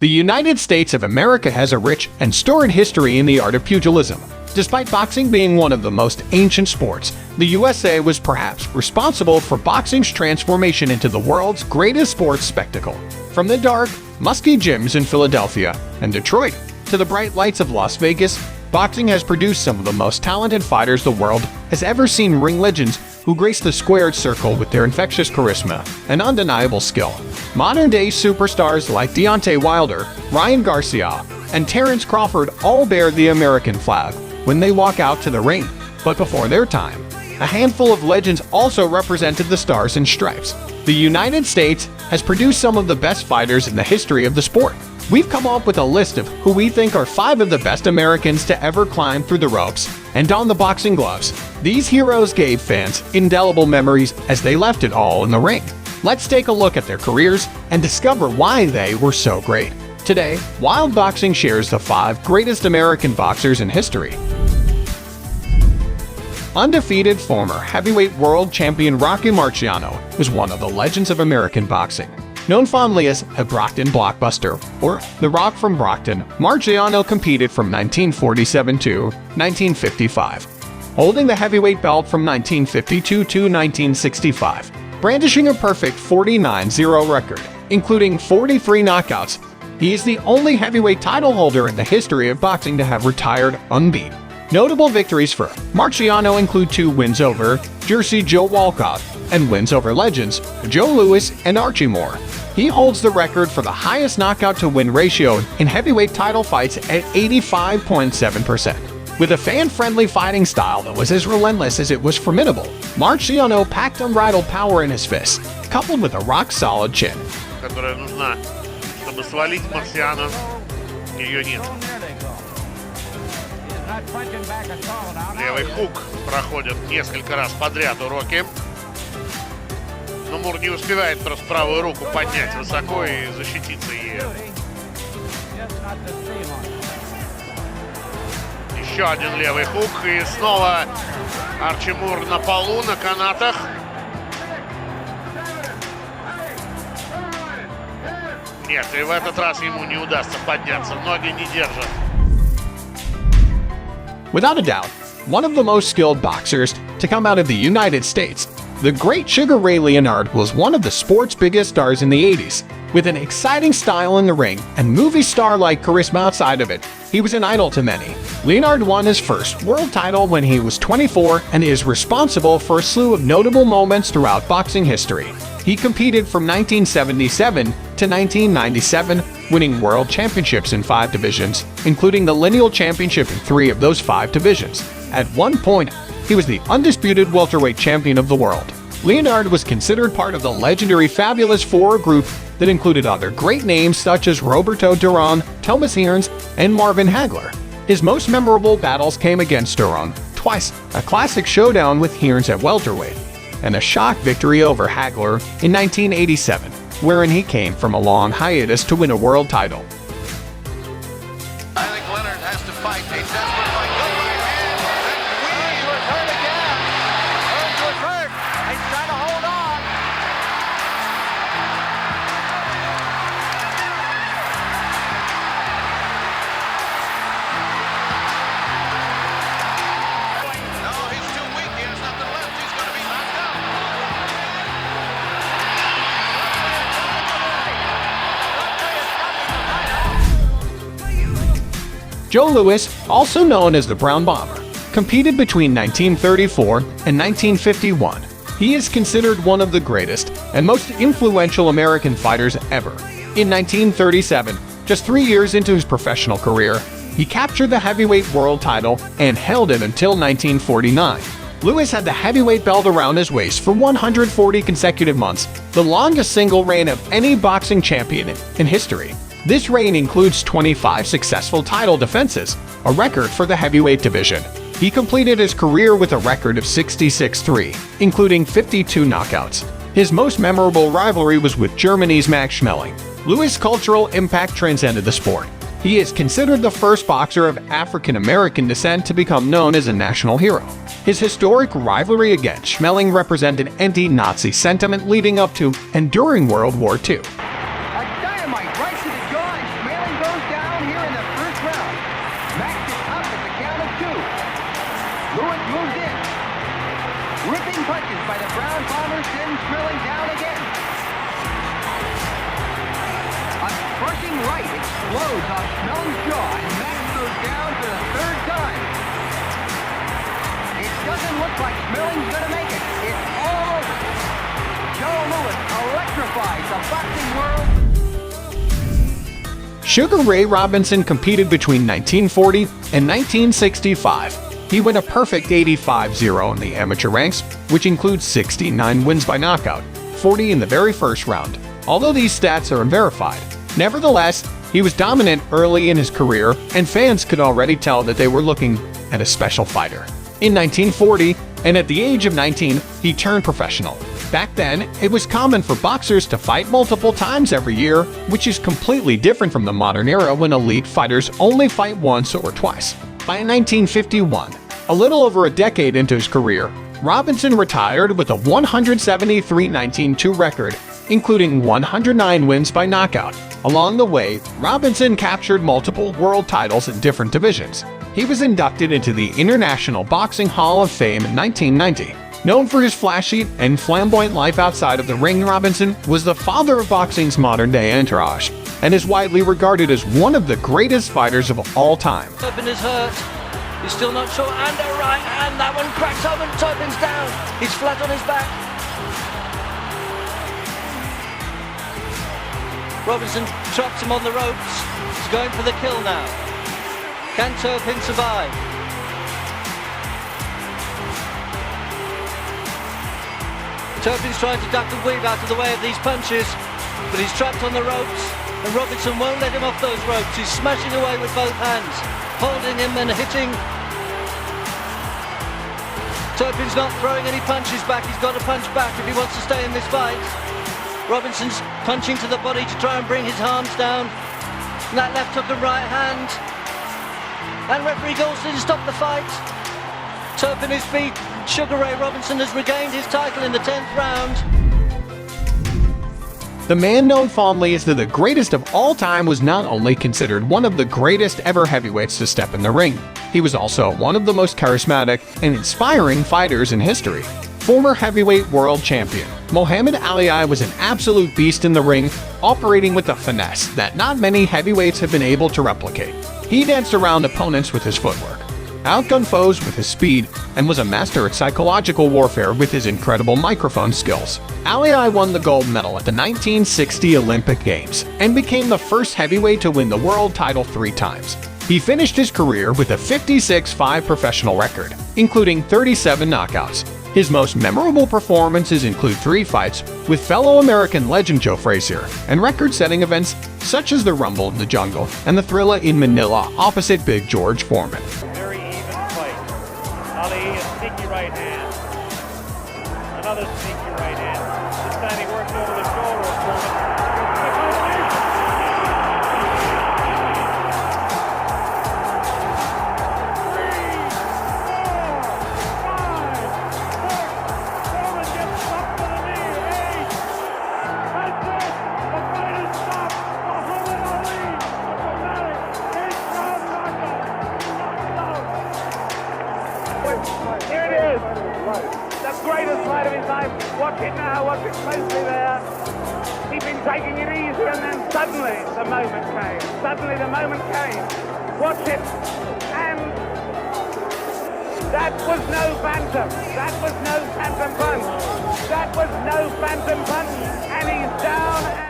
The United States of America has a rich and storied history in the art of pugilism. Despite boxing being one of the most ancient sports, the USA was perhaps responsible for boxing's transformation into the world's greatest sports spectacle. From the dark, musky gyms in Philadelphia and Detroit to the bright lights of Las Vegas, boxing has produced some of the most talented fighters the world has ever seen, ring legends who grace the squared circle with their infectious charisma and undeniable skill. Modern-day superstars like Deontay Wilder, Ryan Garcia, and Terence Crawford all bear the American flag when they walk out to the ring, but before their time, a handful of legends also represented the Stars and Stripes. The United States has produced some of the best fighters in the history of the sport. We've come up with a list of who we think are 5 of the best Americans to ever climb through the ropes and don the boxing gloves. These heroes gave fans indelible memories as they left it all in the ring. Let's take a look at their careers and discover why they were so great. Today, Wild Boxing shares the 5 greatest American boxers in history. Undefeated former heavyweight world champion Rocky Marciano is one of the legends of American boxing. Known fondly as a Brockton blockbuster, or The Rock from Brockton, Marciano competed from 1947 to 1955, holding the heavyweight belt from 1952 to 1965, brandishing a perfect 49-0 record, including 43 knockouts. He is the only heavyweight title holder in the history of boxing to have retired unbeaten. Notable victories for Marciano include 2 wins over Jersey Joe Walcott and wins over legends Joe Louis and Archie Moore. He holds the record for the highest knockout-to-win ratio in heavyweight title fights at 85.7%. With a fan-friendly fighting style that was as relentless as it was formidable, Marciano packed unbridled power in his fists, coupled with a rock-solid chin. Которая нужна, чтобы свалить Марсиана, ее нет. Левый хук проходит несколько раз подряд у Рокки. Но Мур не успевает просто правую руку поднять высоко и защититься ею. Еще один левый хук, и снова Арчи Мур на полу, на канатах. Нет, и в этот раз ему не удастся подняться, ноги не держат. Without a doubt, one of the most skilled boxers to come out of the United States, the great Sugar Ray Leonard was one of the sport's biggest stars in the 80s. With an exciting style in the ring and movie star-like charisma outside of it, he was an idol to many. Leonard won his first world title when he was 24 and is responsible for a slew of notable moments throughout boxing history. He competed from 1977 to 1997, winning world championships in 5 divisions, including the lineal championship in 3 of those 5 divisions. At one point, he was the undisputed welterweight champion of the world. Leonard was considered part of the legendary Fabulous Four group that included other great names such as Roberto Duran, Thomas Hearns, and Marvin Hagler. His most memorable battles came against Duran twice, a classic showdown with Hearns at welterweight, and a shock victory over Hagler in 1987, wherein he came from a long hiatus to win a world title. I think Leonard has to fight a desperate fight. Good right hand. He's hurt again. Hearns was hurt. He's trying to hold on. No, he's too weak. He has nothing left. He's going to be knocked out. Joe Louis, also known as the Brown Bomber, competed between 1934 and 1951. He is considered one of the greatest and most influential American fighters ever. In 1937, just 3 years into his professional career, he captured the heavyweight world title and held it until 1949. Louis had the heavyweight belt around his waist for 140 consecutive months, the longest single reign of any boxing champion in history. This reign includes 25 successful title defenses, a record for the heavyweight division. He completed his career with a record of 66-3, including 52 knockouts. His most memorable rivalry was with Germany's Max Schmeling. Louis' cultural impact transcended the sport. He is considered the first boxer of African-American descent to become known as a national hero. His historic rivalry against Schmeling represented anti-Nazi sentiment leading up to and during World War II. Dynamite right to the jaw, and Lewis moves in. Ripping punches by the Brown Bomber sends Schmeling down again. A crushing right explodes off Schmeling's jaw, and Max goes down for the third time. It doesn't look like Schmeling's gonna make it. It's all over. Joe Louis electrifies the boxing world. Sugar Ray Robinson competed between 1940 and 1965. He went a perfect 85-0 in the amateur ranks, which includes 69 wins by knockout, 40 in the very first round. Although these stats are unverified, nevertheless, he was dominant early in his career, and fans could already tell that they were looking at a special fighter. In 1940, and at the age of 19, he turned professional. Back then, it was common for boxers to fight multiple times every year, which is completely different from the modern era when elite fighters only fight once or twice. By 1951, a little over a decade into his career, Robinson retired with a 173-19-2 record, including 109 wins by knockout. Along the way, Robinson captured multiple world titles in different divisions. He was inducted into the International Boxing Hall of Fame in 1990. Known for his flashy and flamboyant life outside of the ring, Robinson was the father of boxing's modern-day entourage, and is widely regarded as one of the greatest fighters of all time. Turpin is hurt. He's still not sure. And a right hand. That one cracks open. Turpin's down. He's flat on his back. Robinson traps him on the ropes. He's going for the kill now. Can Turpin survive? Turpin's trying to duck and weave out of the way of these punches, but he's trapped on the ropes, and Robinson won't let him off those ropes. He's smashing away with both hands, holding him and hitting. Turpin's not throwing any punches back. He's got to punch back if he wants to stay in this fight. Robinson's punching to the body to try and bring his arms down. And that left hook and right hand. And referee Goldstein to stop the fight. Turpin is beat. Sugar Ray Robinson has regained his title in the 10th round. The man known fondly as the greatest of all time was not only considered one of the greatest ever heavyweights to step in the ring, he was also one of the most charismatic and inspiring fighters in history. Former heavyweight world champion Muhammad Ali was an absolute beast in the ring, operating with a finesse that not many heavyweights have been able to replicate. He danced around opponents with his footwork, outgunned foes with his speed, and was a master at psychological warfare with his incredible microphone skills. Ali won the gold medal at the 1960 Olympic Games and became the first heavyweight to win the world title 3 times. He finished his career with a 56-5 professional record, including 37 knockouts. His most memorable performances include 3 fights with fellow American legend Joe Frazier, and record-setting events such as the Rumble in the Jungle and the Thrilla in Manila opposite Big George Foreman. Very even fight. Ali, a sneaky right hand. Another sneaky right hand. This time he worked over the shoulder of Foreman. Here it is, the greatest fight of his life. Watch it now, watch it closely there. He'd been taking it easy, and then suddenly the moment came. Watch it, and that was no phantom. That was no phantom punch, and he's down.